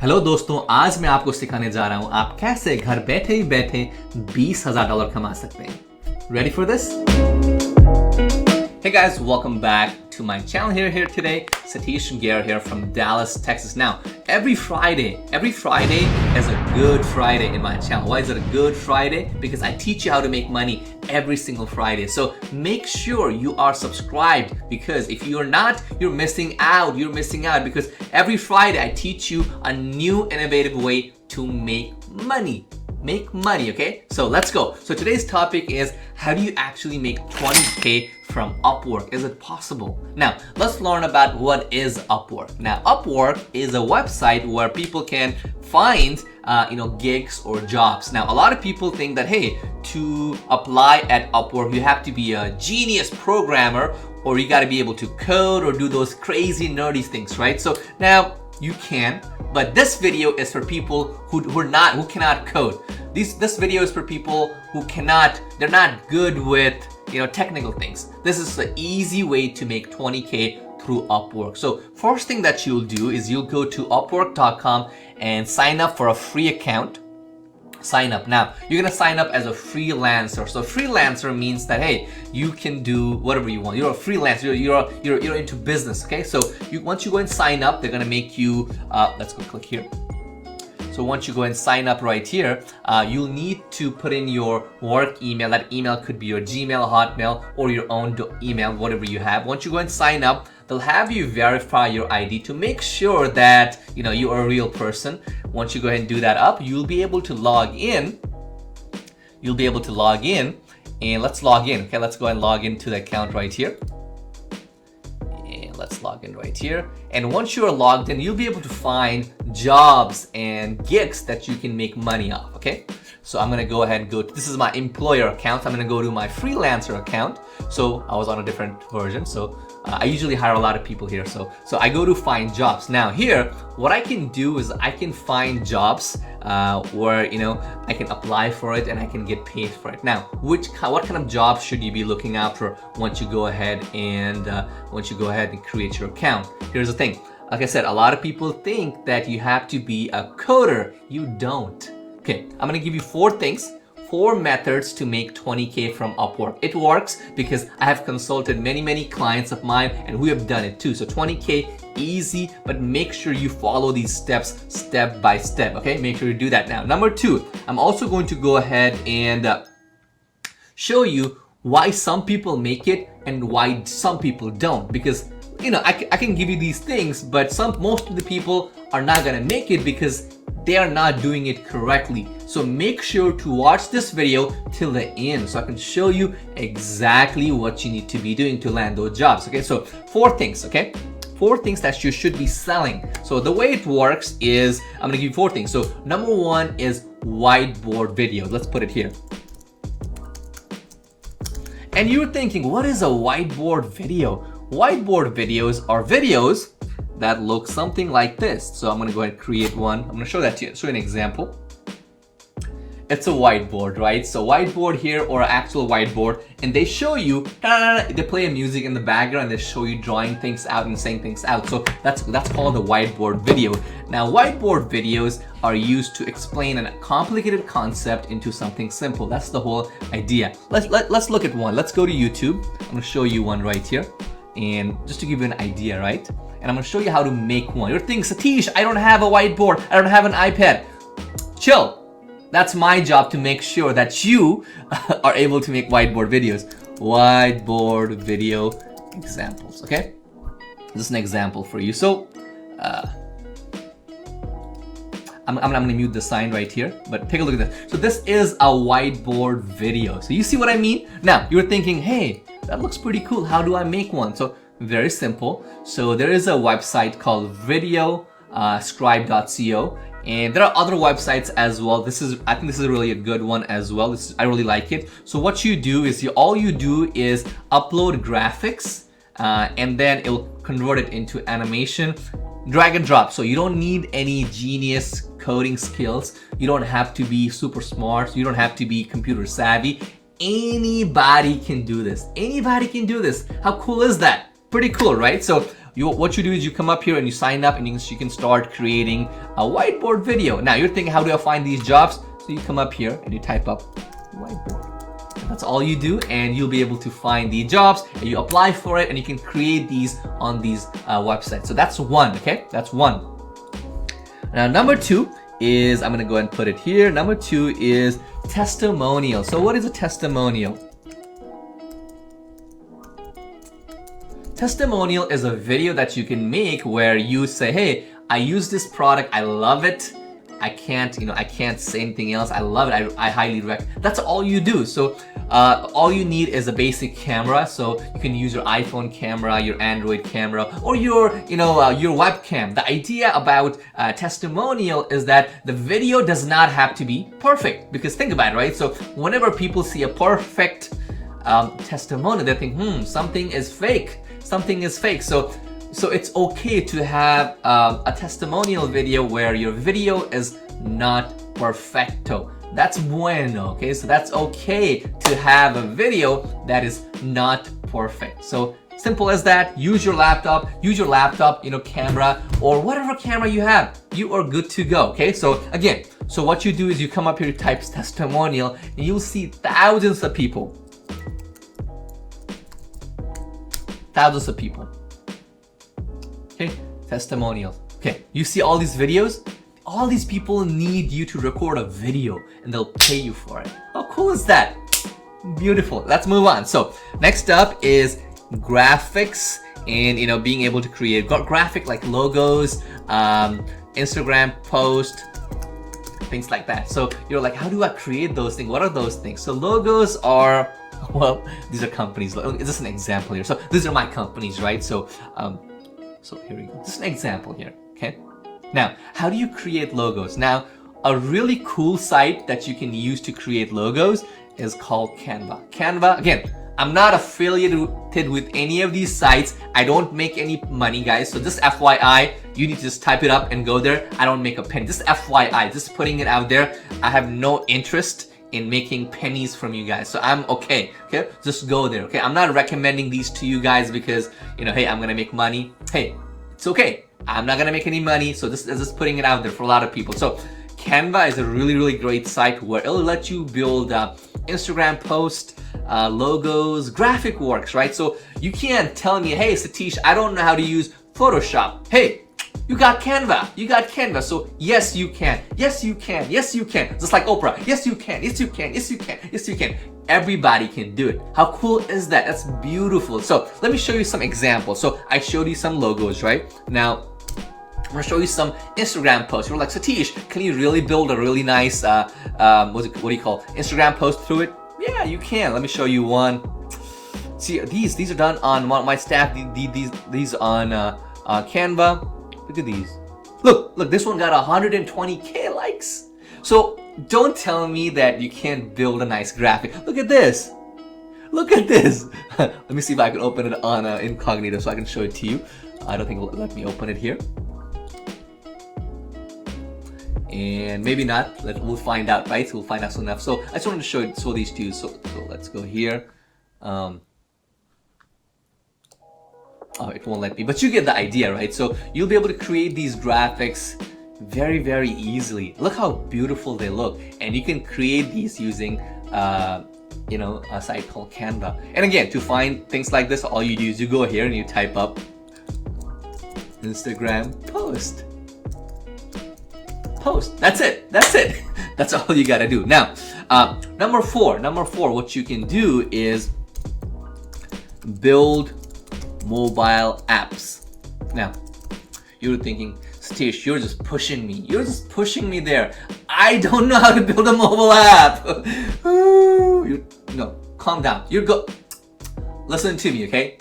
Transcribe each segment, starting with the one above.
Hello दोस्तों, आज मैं आपको सिखाने जा रहा हूं आप कैसे घर बैठे ही बैठे $20,000 कमा सकते हैं. Ready for this? Hey guys, welcome back to my channel here today. Satish and Gaire here from Dallas, Texas. Now, every Friday is a good Friday in my channel. Why is it a good Friday? Because I teach you how to make money every single Friday. So make sure you are subscribed, because if you're not, you're missing out. You're missing out because every Friday I teach you a new innovative way to make money. Make money, okay? So let's go. So today's topic is, how do you actually make 20K from Upwork? Is it possible? Now, let's learn about what is Upwork. Now, Upwork is a website where people can find gigs or jobs. Now, a lot of people think that, hey, to apply at Upwork, you have to be a genius programmer, or you got to be able to code or do those crazy nerdy things, right? So now you can, but this video is for people who cannot code. This video is for people who they're not good with technical things. This is the easy way to make 20K through Upwork. So first thing that you'll do is you'll go to upwork.com and sign up for a free account. Sign up. Now, you're gonna sign up as a freelancer. So freelancer means that, hey, you can do whatever you want. You're a freelancer. You're into business. Okay. So once you go and sign up, they're gonna make you. Let's go click here. So once you go and sign up right here, you'll need to put in your work email. That email could be your Gmail, Hotmail, or your own email, whatever you have. Once you go and sign up, they'll have you verify your ID to make sure that you are a real person. Once you go ahead and do that up, you'll be able to log in. And let's log in. Okay, let's go and log into the account right here. Let's log in right here. And once you are logged in, you'll be able to find jobs and gigs that you can make money off. Okay, so I'm gonna go ahead and this is my employer account. I'm gonna go to my freelancer account. So I was on a different version. So I usually hire a lot of people here. So I go to find jobs. Now here, what I can do is I can find jobs where I can apply for it and I can get paid for it. Now, what kind of jobs should you be looking after once you go ahead and create your account? Here's the thing. Like I said, a lot of people think that you have to be a coder. You don't. Okay, I'm gonna give you four methods to make 20K from Upwork. It works because I have consulted many clients of mine and we have done it too. So 20K easy, but make sure you follow these steps step by step. Okay, make sure you do that. Now, number two, I'm also going to go ahead and show you why some people make it and why some people don't. Because I can give you these things, but most of the people are not gonna make it because they are not doing it correctly. So make sure to watch this video till the end so I can show you exactly what you need to be doing to land those jobs. Okay, so four things that you should be selling. So the way it works is, I'm gonna give you four things. So number one is whiteboard videos. Let's put it here. And you're thinking, what is a whiteboard video? Whiteboard videos are videos that look something like this. So I'm gonna go ahead and create one. I'm gonna show that to you. Show you an example. It's a whiteboard, right? So whiteboard here, or actual whiteboard, and they show you, they play a music in the background and they show you drawing things out and saying things out. So that's called a whiteboard video. Now, whiteboard videos are used to explain a complicated concept into something simple. That's the whole idea. Let's look at one. Let's go to YouTube. I'm gonna show you one right here. And just to give you an idea, right? And I'm gonna show you how to make one. You're thinking, Satish, I don't have a whiteboard. I don't have an iPad. Chill. That's my job to make sure that you are able to make whiteboard videos. Whiteboard video examples, okay? This is an example for you. So, I'm gonna mute the sign right here, but take a look at this. So this is a whiteboard video. So you see what I mean? Now, you're thinking, hey, that looks pretty cool. How do I make one? So very simple. So there is a website called videoscribe.co, and there are other websites as well. I think this is really a good one as well. I really like it. So what you do is all you do is upload graphics, and then it'll convert it into animation, drag and drop. So you don't need any genius coding skills. You don't have to be super smart. You don't have to be computer savvy. Anybody can do this. Anybody can do this. How cool is that? Pretty cool, right? So what you do is you come up here and you sign up, and you can start creating a whiteboard video. Now you're thinking, how do I find these jobs? So you come up here and you type up whiteboard. That's all you do, and you'll be able to find the jobs, and you apply for it, and you can create these on these websites. So that's one, okay? That's one. Now number two is, I'm gonna go ahead and put it here. Number two is testimonial. So what is a testimonial? Testimonial is a video that you can make where you say, hey, I use this product, I love it. I can't say anything else. I love it. I highly recommend. That's all you do. So all you need is a basic camera. So you can use your iPhone camera, your Android camera, or your webcam. The idea about testimonial is that the video does not have to be perfect, because think about it, right? So whenever people see a perfect testimonial, they think, something is fake. Something is fake. So it's okay to have a testimonial video where your video is not perfecto. That's bueno, okay? So that's okay to have a video that is not perfect. So simple as that. Use your laptop, camera, or whatever camera you have. You are good to go, okay? So again, so what you do is you come up here, type testimonial, and you'll see thousands of people. Thousands of people. Okay, testimonials. Okay, you see all these videos? All these people need you to record a video, and they'll pay you for it. How cool is that? Beautiful. Let's move on. So next up is graphics, and being able to create graphic like logos, Instagram post, things like that. So you're like, how do I create those things? What are those things? So logos are, well, these are companies. This is an example here. So these are my companies, right? So here we go. This is an example here, okay? Now, how do you create logos? Now, a really cool site that you can use to create logos is called Canva. Canva, again, I'm not affiliated with any of these sites. I don't make any money, guys. So just FYI, you need to just type it up and go there. I don't make a penny. Just FYI, just putting it out there. I have no interest in making pennies from you guys, so I'm okay. Just go there. Okay, I'm not recommending these to you guys because hey, I'm gonna make money. Hey, it's okay, I'm not gonna make any money, so this is just putting it out there for a lot of people. So Canva is a really great site where it'll let you build Instagram post, logos, graphic works, right? So you can't tell me, hey Satish, I don't know how to use Photoshop. Hey, you got Canva. You got Canva. So yes, you can. Yes, you can. Yes, you can. Just like Oprah. Yes, you can. Yes, you can. Yes, you can. Yes, you can. Everybody can do it. How cool is that? That's beautiful. So let me show you some examples. So I showed you some logos, right? Now I'm gonna show you some Instagram posts. You're like, Satish, can you really build a really nice what do you call Instagram post through it? Yeah, you can. Let me show you one. See, these are done on my staff. These on Canva. Look at these. Look, this one got 120K likes. So don't tell me that you can't build a nice graphic. Look at this. Look at this. Let me see if I can open it on incognito so I can show it to you. I don't think it'll let me open it here. And maybe not. We'll find out, right? So we'll find out soon enough. So I just wanted to show these to you. So let's go here. Oh, it won't let me, but you get the idea, right? So you'll be able to create these graphics very easily. Look how beautiful they look, and you can create these using a site called Canva. And again, to find things like this, all you do is you go here and you type up Instagram post. That's it. That's all you gotta do. Now, number four, what you can do is build mobile apps. Now, you're thinking, Satish, you're just pushing me. You're just pushing me there. I don't know how to build a mobile app. No, calm down. Listen to me, okay?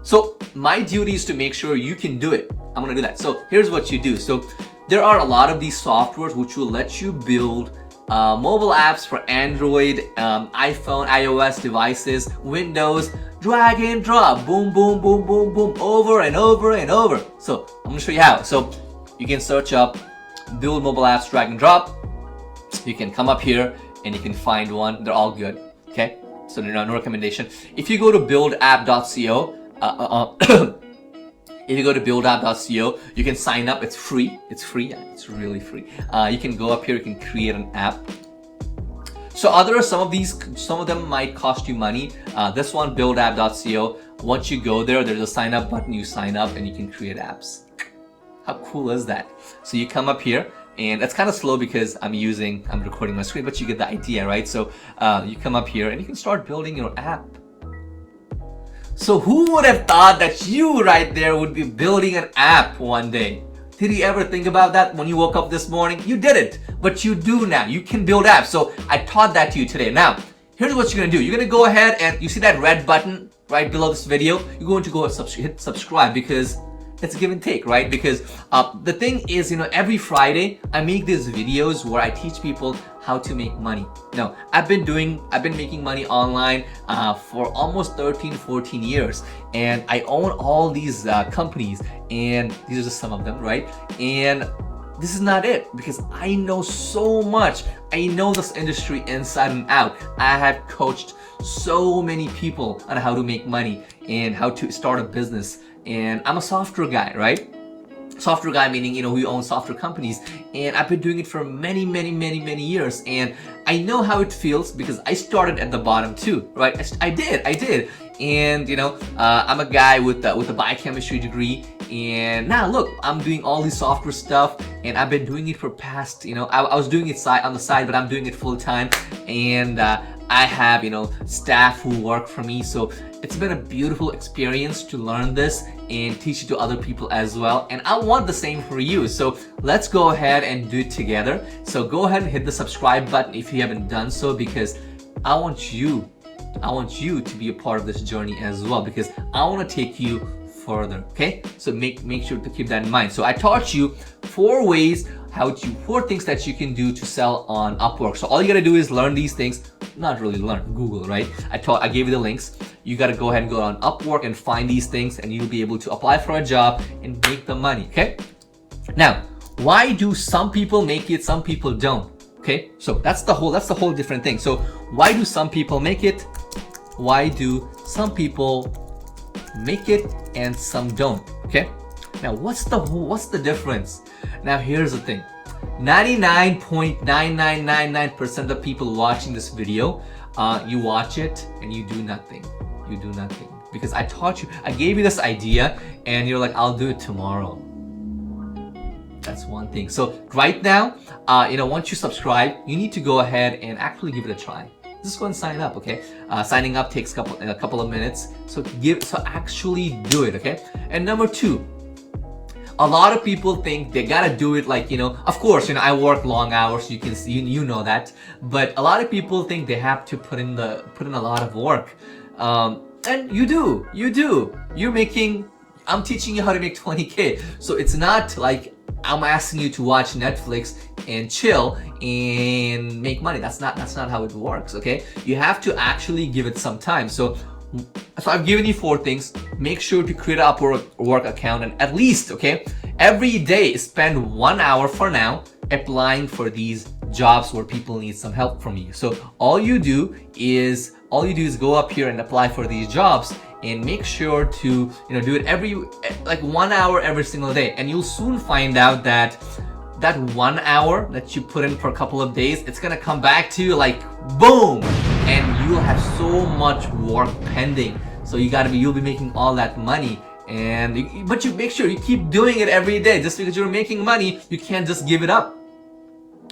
So my duty is to make sure you can do it. I'm gonna do that. So here's what you do. So there are a lot of these softwares which will let you build mobile apps for Android, iPhone, iOS devices, Windows. Drag and drop, boom, boom, boom, boom, boom, over and over and over. So I'm gonna show you how. So you can search up build mobile apps, drag and drop. You can come up here and you can find one. They're all good, okay? So no recommendation. If you go to buildapp.co, If you go to buildapp.co, you can sign up. It's free. It's free. Yeah, it's really free. You can go up here. You can create an app. So some of them might cost you money. This one, buildapp.co. Once you go there, there's a sign up button. You sign up and you can create apps. How cool is that? So you come up here, and it's kind of slow because I'm recording my screen, but you get the idea, right? So you come up here and you can start building your app. So who would have thought that you right there would be building an app one day? Did you ever think about that when you woke up this morning? You didn't, but you do now. You can build apps. So I taught that to you today. Now, here's what you're gonna do. You're gonna go ahead and you see that red button right below this video. You're going to go hit subscribe because it's give and take, right? Because the thing is, every Friday I make these videos where I teach people how to make money. Now, I've been making money online for almost 13-14 years, and I own all these companies, and these are just some of them, right? And this is not it, because I know so much. I know this industry inside and out. I have coached so many people on how to make money and how to start a business. And I'm a software guy, right? Software guy meaning, we own software companies, and I've been doing it for many years, and I know how it feels because I started at the bottom too, right? I did. And I'm a guy with a biochemistry degree, and now look, I'm doing all this software stuff, and I've been doing it for past, I was doing it on the side, but I'm doing it full time, and I have staff who work for me. So it's been a beautiful experience to learn this and teach it to other people as well, and I want the same for you. So let's go ahead and do it together. So go ahead and hit the subscribe button if you haven't done so, because I want you to be a part of this journey as well, because I want to take you further. Okay, so make sure to keep that in mind. So I taught you 4 things that you can do to sell on Upwork. So all you gotta do is learn these things. Not really learn, Google, right? I gave you the links. You gotta go ahead and go on Upwork and find these things, and you'll be able to apply for a job and make the money. Okay, now why do some people make it, some people don't? Okay, so that's the whole different thing. So why do some people make it? Why do some people make it and some don't? Okay, now what's the difference? Now here's the thing. 99.9999% of people watching this video, you watch it and you do nothing. You do nothing because I taught you. I gave you this idea, and you're like, I'll do it tomorrow. That's one thing. So right now, once you subscribe, you need to go ahead and actually give it a try. Just go and sign up, okay? Signing up takes a couple of minutes. So actually do it, okay? And number 2, a lot of people think they gotta do it like, of course, I work long hours, you can see, you know that, but a lot of people think they have to put in a lot of work. And you do. I'm teaching you how to make 20K. So it's not like I'm asking you to watch Netflix and chill and make money. That's not how it works, okay? You have to actually give it some time. So I've given you 4 things. Make sure to create an Upwork account, and at least, okay, every day spend 1 hour for now applying for these jobs where people need some help from you. So all you do is go up here and apply for these jobs, and make sure to do it every 1 hour every single day, and you'll soon find out that 1 hour that you put in for a couple of days, it's gonna come back to you like boom, and you'll have so much work pending. So you'll be making all that money, but you make sure you keep doing it every day. Just because you're making money, you can't just give it up.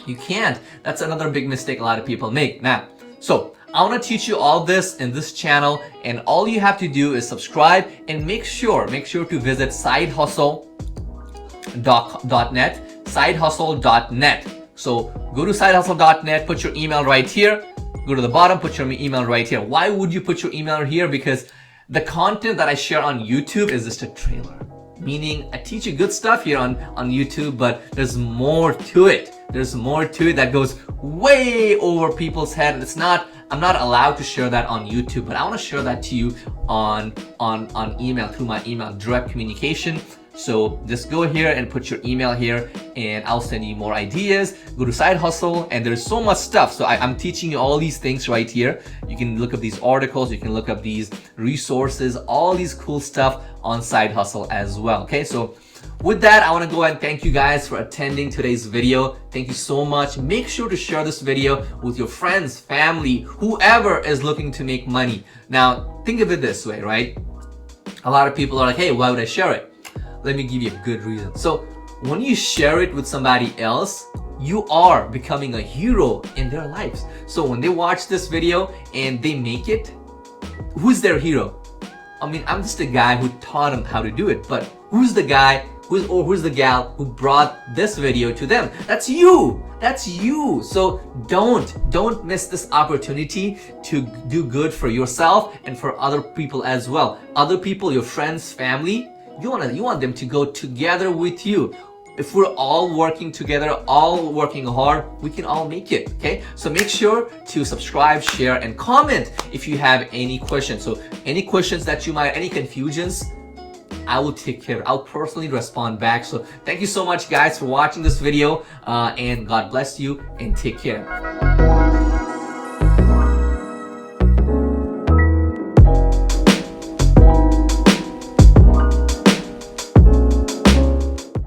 You can't. That's another big mistake a lot of people make. Now, so I want to teach you all this in this channel, and all you have to do is subscribe, and make sure to visit sidehustle.net. sidehustle.net. So go to sidehustle.net, put your email right here, go to the bottom, put your email right here. Why would you put your email here? Because the content that I share on YouTube is just a trailer. Meaning I teach you good stuff here on YouTube, but there's more to it. There's more to it that goes way over people's head. And I'm not allowed to share that on YouTube, but I want to share that to you on email, through my email, direct communication. So just go here and put your email here, and I'll send you more ideas. Go to Side Hustle, and there's so much stuff. So I'm teaching you all these things right here. You can look up these articles, you can look up these resources, all these cool stuff on Side Hustle as well. Okay, so with that, I want to go ahead and thank you guys for attending today's video. Thank you so much. Make sure to share this video with your friends, family, whoever is looking to make money. Now, think of it this way, right? A lot of people are like, hey, why would I share it? Let me give you a good reason. So when you share it with somebody else, you are becoming a hero in their lives. So when they watch this video and they make it, who's their hero? I mean, I'm just a guy who taught them how to do it, but who's the guy who's the gal who brought this video to them? That's you. That's you. So don't miss this opportunity to do good for yourself and for other people as well. Other people, your friends, family, you want them to go together with you. If we're all working together, all working hard, we can all make it, okay? So make sure to subscribe, share, and comment if you have any questions. So any questions that you might, any confusions, I will take care. I'll personally respond back. So thank you so much, guys, for watching this video, and God bless you, and take care.